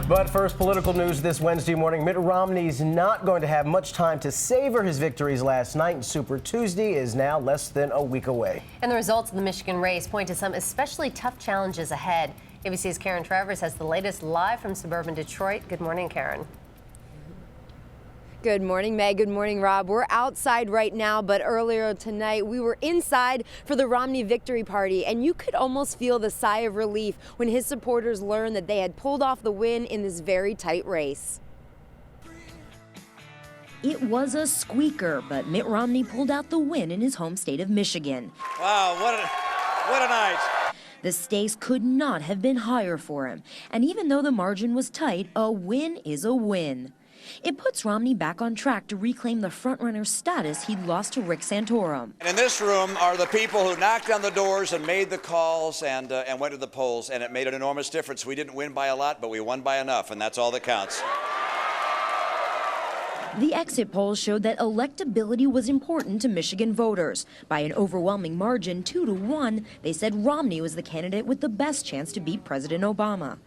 But first, political news this Wednesday morning. Mitt Romney's not going to have much time to savor his victories last night. Super Tuesday is now less than a week away. And the results of the Michigan race point to some especially tough challenges ahead. ABC's Karen Travers has the latest live from suburban Detroit. Good morning, Karen. Good morning, Meg. Good morning, Rob. We're outside right now, but earlier tonight we were inside for the Romney victory party, and you could almost feel the sigh of relief when his supporters learned that they had pulled off the win in this very tight race. It was a squeaker, but Mitt Romney pulled out the win in his home state of Michigan. Wow, what a night. The stakes could not have been higher for him, and even though the margin was tight, a win is a win. It puts Romney back on track to reclaim the frontrunner status he'd lost to Rick Santorum. And in this room are the people who knocked on the doors and made the calls and went to the polls, and it made an enormous difference. We didn't win by a lot, but we won by enough, and that's all that counts. The exit polls showed that electability was important to Michigan voters. By an overwhelming margin, 2-1, they said Romney was the candidate with the best chance to beat President Obama.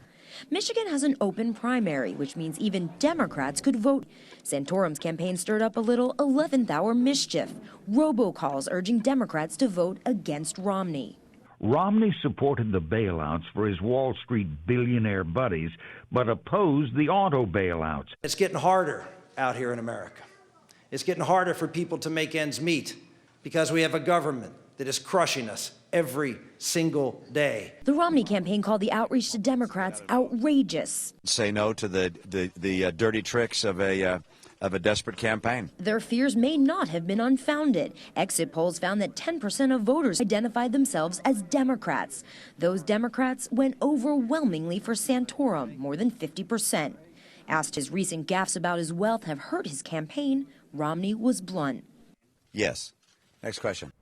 Michigan has an open primary, which means even Democrats could vote. Santorum's campaign stirred up a little 11th-hour mischief, robocalls urging Democrats to vote against Romney. Romney supported the bailouts for his Wall Street billionaire buddies, but opposed the auto bailouts. It's getting harder out here in America. It's getting harder for people to make ends meet because we have a government that is crushing us every single day. The Romney campaign called the outreach to Democrats outrageous. Say no to the dirty tricks of a desperate campaign. Their fears may not have been unfounded. Exit polls found that 10% of voters identified themselves as Democrats. Those Democrats went overwhelmingly for Santorum, more than 50%. Asked his recent gaffes about his wealth have hurt his campaign, Romney was blunt. Yes. Next question.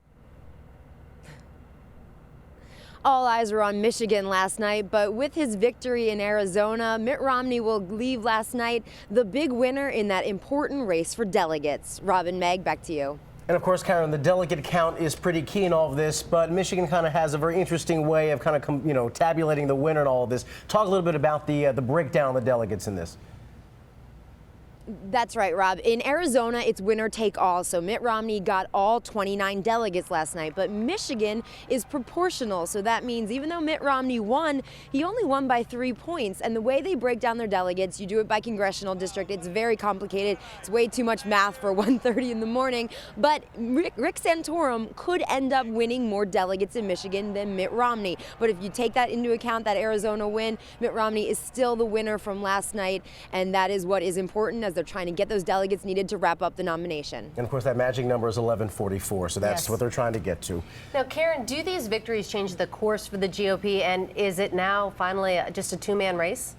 All eyes were on Michigan last night, but with his victory in Arizona, Mitt Romney will leave last night the big winner in that important race for delegates. Rob and Meg, back to you. And of course, Karen, the delegate count is pretty key in all of this, but Michigan kind of has a very interesting way of kind of, tabulating the winner in all of this. Talk a little bit about the breakdown of the delegates in this. That's right, Rob. In Arizona, it's winner take all. So Mitt Romney got all 29 delegates last night. But Michigan is proportional. So that means even though Mitt Romney won, he only won by 3 points. And the way they break down their delegates, you do it by congressional district. It's very complicated. It's way too much math for 1:30 in the morning. But Rick Santorum could end up winning more delegates in Michigan than Mitt Romney. But if you take that into account, that Arizona win, Mitt Romney is still the winner from last night. And that is what is important as they're trying to get those delegates needed to wrap up the nomination. And of course, that magic number is 1144, so that's what they're trying to get to. Now, Karen, do these victories change the course for the GOP, and is it now finally just a two-man race?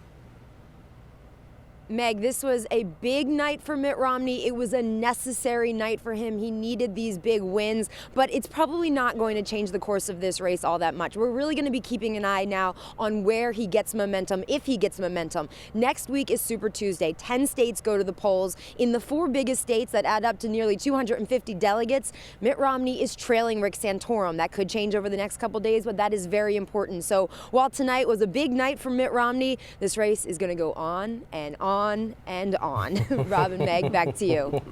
Meg, this was a big night for Mitt Romney. It was a necessary night for him. He needed these big wins, but it's probably not going to change the course of this race all that much. We're really going to be keeping an eye now on where he gets momentum, if he gets momentum. Next week is Super Tuesday. 10 states go to the polls. In the 4 biggest states that add up to nearly 250 delegates, Mitt Romney is trailing Rick Santorum. That could change over the next couple days, but that is very important. So while tonight was a big night for Mitt Romney, this race is going to go on and on and on. Rob and Meg, back to you.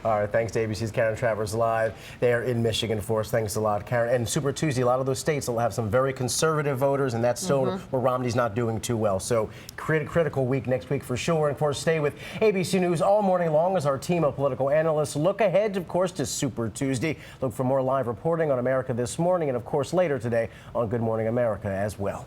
All right, thanks to ABC's Karen Travers live there in Michigan for us. Thanks a lot, Karen. And Super Tuesday, a lot of those states will have some very conservative voters, and that's still where Romney's not doing too well. So critical week next week for sure. And of course, stay with ABC News all morning long as our team of political analysts look ahead, of course, to Super Tuesday. Look for more live reporting on America This Morning and, of course, later today on Good Morning America as well.